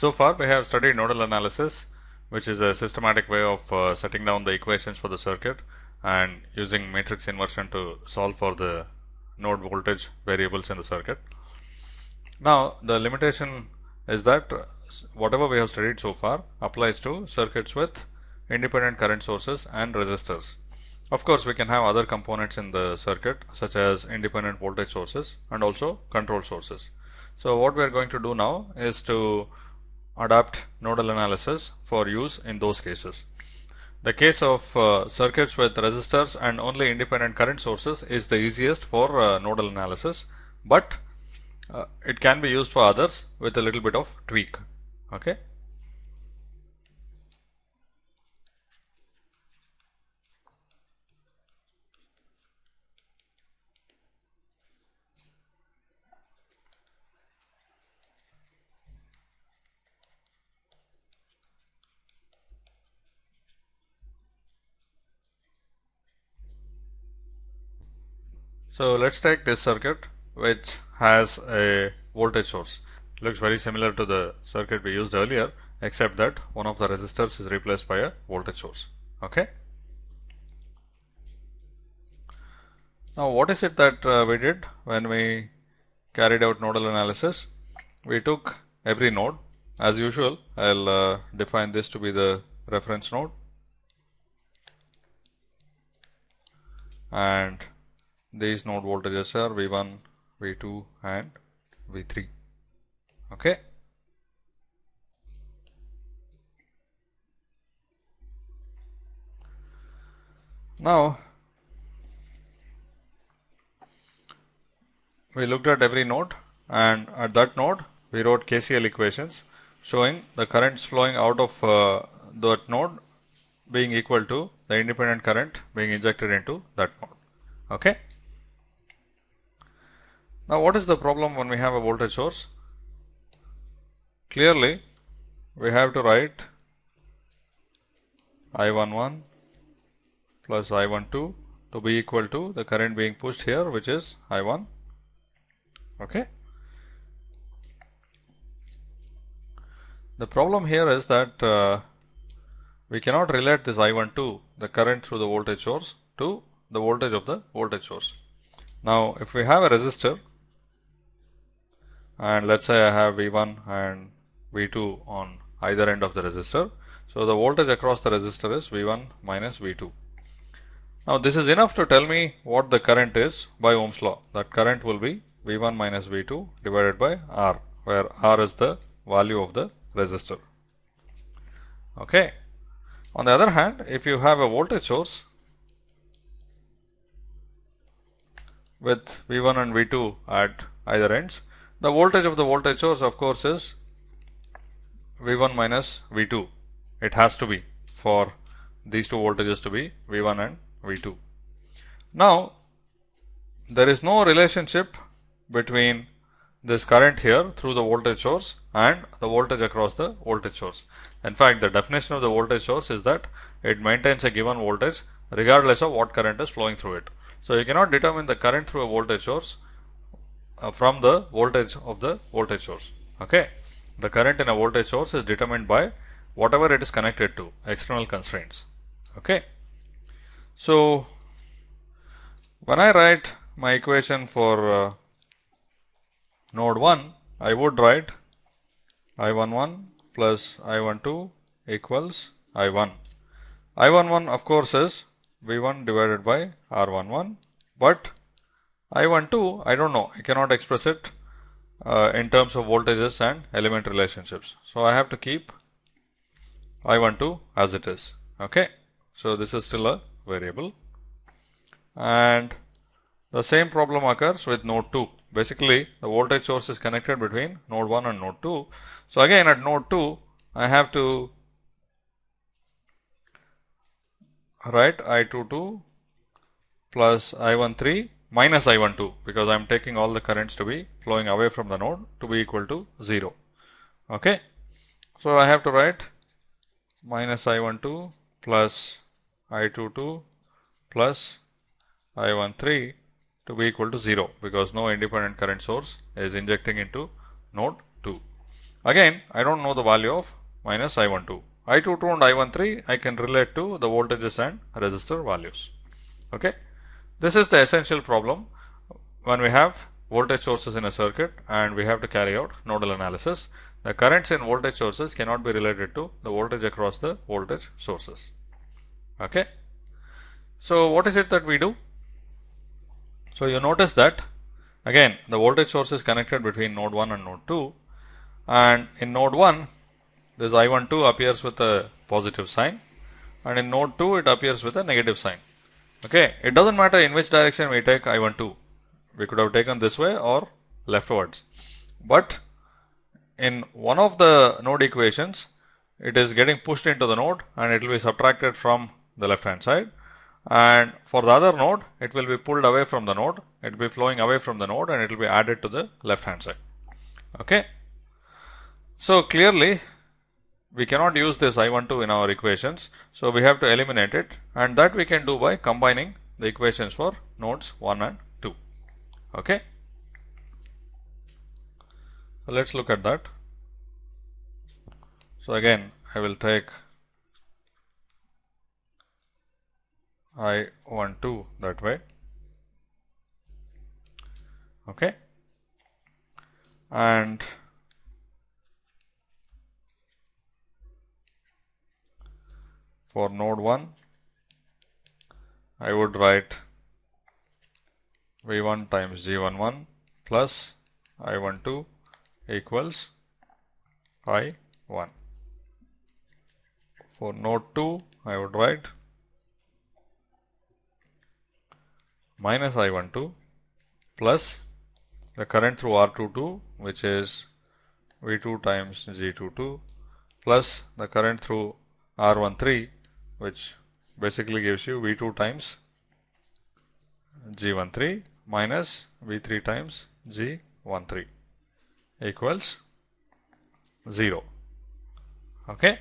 So far we have studied nodal analysis, which is a systematic way of setting down the equations for the circuit and using matrix inversion to solve for the node voltage variables in the circuit. Now the limitation is that whatever we have studied so far applies to circuits with independent current sources and resistors. Of course, we can have other components in the circuit such as independent voltage sources and also control sources. So what we are going to do now is to adapt nodal analysis for use in those cases. The case of circuits with resistors and only independent current sources is the easiest for nodal analysis, but it can be used for others with a little bit of tweak. Okay. So let's take this circuit which has a voltage source. Looks very similar to the circuit we used earlier, except that one of the resistors is replaced by a voltage source. Okay. Now what is it that we did when we carried out nodal analysis? We took every node. As usual, I'll define this to be the reference node, and these node voltages are V1, V2 and V3. Okay. Now we looked at every node, and at that node we wrote KCL equations showing the currents flowing out of that node being equal to the independent current being injected into that node. Okay. Now what is the problem when we have a voltage source? Clearly we have to write I11 plus I12 to be equal to the current being pushed here, which is I1. Okay. The problem here is that we cannot relate this I12, the current through the voltage source, to the voltage of the voltage source. Now if we have a resistor, and let's say I have V1 and V2 on either end of the resistor, so the voltage across the resistor is V1 minus V2. Now this is enough to tell me what the current is by Ohm's law. That current will be V1 minus V2 divided by R, where R is the value of the resistor. Okay. On the other hand, if you have a voltage source with V1 and V2 at either ends, the voltage of the voltage source of course is V1 minus V2. It has to be for these two voltages to be V1 and V2. Now there is no relationship between this current here through the voltage source and the voltage across the voltage source. In fact, the definition of the voltage source is that it maintains a given voltage regardless of what current is flowing through it. So you cannot determine the current through a voltage source from the voltage of the voltage source. Okay. The current in a voltage source is determined by whatever it is connected to, external constraints. Okay. So when I write my equation for node 1, I would write I11 plus I12 equals I1. I11 of course is V1 divided by R11, but I12 I don't know, I cannot express it in terms of voltages and element relationships. So I have to keep I12 as it is. Okay. So this is still a variable, and the same problem occurs with node 2. Basically the voltage source is connected between node 1 and node 2. So again at node 2 I have to write I22 plus I13 minus I12, because I am taking all the currents to be flowing away from the node to be equal to 0. Okay. So I have to write minus I12 plus I22 plus I13 to be equal to 0, because no independent current source is injecting into node 2. Again, I don't know the value of minus I12. I22 and I13 I can relate to the voltages and resistor values. Okay. This is the essential problem when we have voltage sources in a circuit and we have to carry out nodal analysis. The currents in voltage sources cannot be related to the voltage across the voltage sources. Okay. So what is it that we do? So you notice that again the voltage source is connected between node 1 and node 2, and in node 1 this I12 appears with a positive sign, and in node 2 it appears with a negative sign. Okay, it doesn't matter in which direction we take I12. We could have taken this way or leftwards, but in one of the node equations it is getting pushed into the node and it will be subtracted from the left hand side, and for the other node it will be pulled away from the node, it will be flowing away from the node and it will be added to the left hand side. Okay, so clearly we cannot use this I12 in our equations, so we have to eliminate it, and that we can do by combining the equations for nodes 1 and 2. Okay, so let's look at that. So again I will take I12 that way. Okay, and for node 1 I would write V1 times G11 plus I12 equals I1. For node 2 I would write minus I12 plus the current through R22, which is V2 times G22, plus the current through R13, which basically gives you V2 times G13 minus V3 times G13 equals 0. Okay.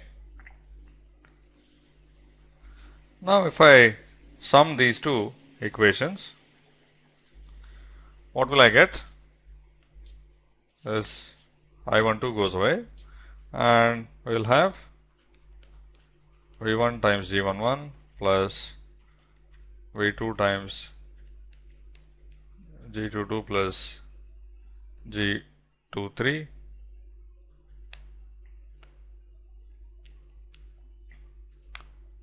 Now if I sum these two equations, what will I get? This I12 goes away and we will have V1 times G11 plus V2 times G22 plus G23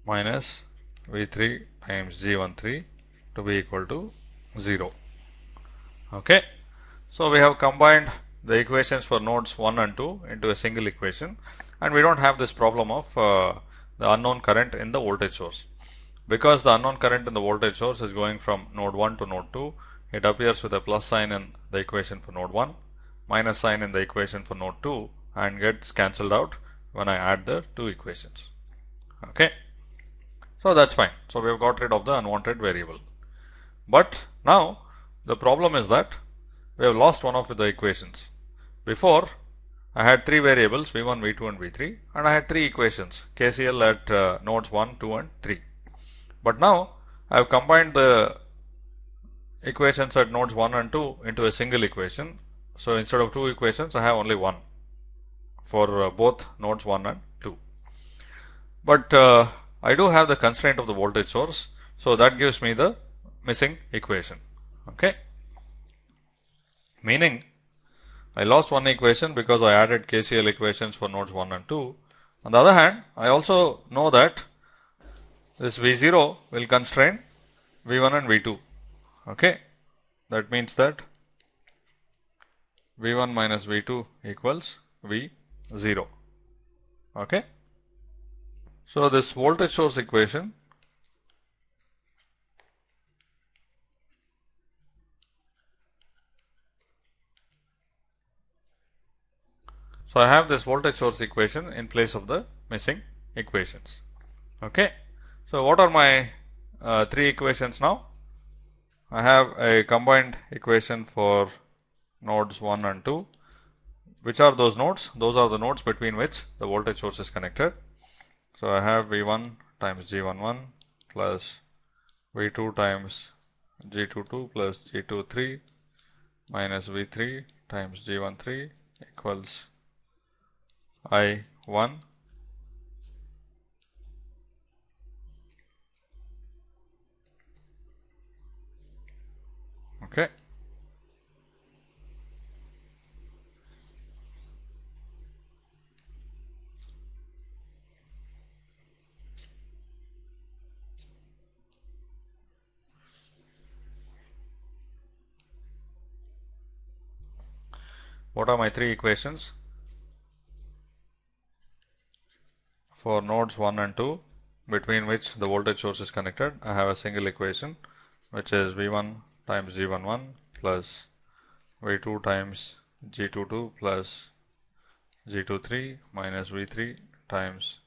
minus V3 times G13 to be equal to 0. Okay. So we have combined the equations for nodes 1 and 2 into a single equation, and we don't have this problem of the unknown current in the voltage source. Because the unknown current in the voltage source is going from node 1 to node 2, it appears with a plus sign in the equation for node 1, minus sign in the equation for node 2, and gets cancelled out when I add the two equations. Okay. So that's fine. So we have got rid of the unwanted variable. But now the problem is that we have lost one of the equations. Before I had three variables V1, V2 and V3, and I had three equations KCL at nodes 1, 2 and 3. But now I have combined the equations at nodes 1 and 2 into a single equation. So instead of two equations I have only one for both nodes 1 and 2. But I do have the constraint of the voltage source, so that gives me the missing equation. Okay, meaning I lost one equation because I added KCL equations for nodes 1 and 2. On the other hand, I also know that this V0 will constrain V1 and V2. Okay, that means that V1 minus V2 equals V0. Okay, so this voltage source equation so I have this voltage source equation in place of the missing equations. Okay, so what are my three equations now? I have a combined equation for nodes 1 and 2. Which are those nodes? Those are the nodes between which the voltage source is connected. So I have V1 times G11 plus V2 times G22 plus G23 minus V3 times G13 equals I1. Okay. What are my three equations? For nodes 1 and 2, between which the voltage source is connected, I have a single equation, which is V1 times G11 plus V2 times G22 plus G23 minus V3 times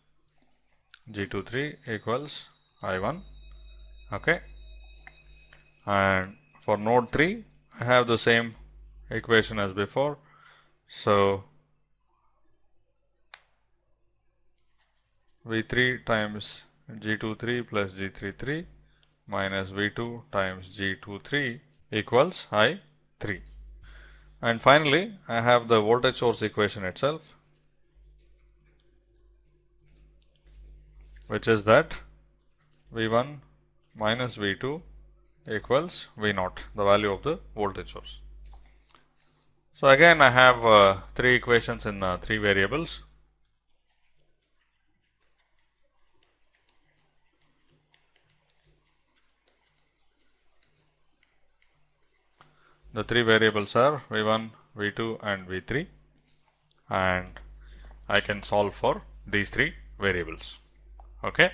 G23 equals I1. Okay. And for node 3, I have the same equation as before. So V3 times G23 plus G33 minus V2 times G23 equals I3. And finally, I have the voltage source equation itself, which is that V1 minus V2 equals V0, the value of the voltage source. So again, I have three equations in three variables. The three variables are V1, V2 and V3, and I can solve for these three variables. Okay.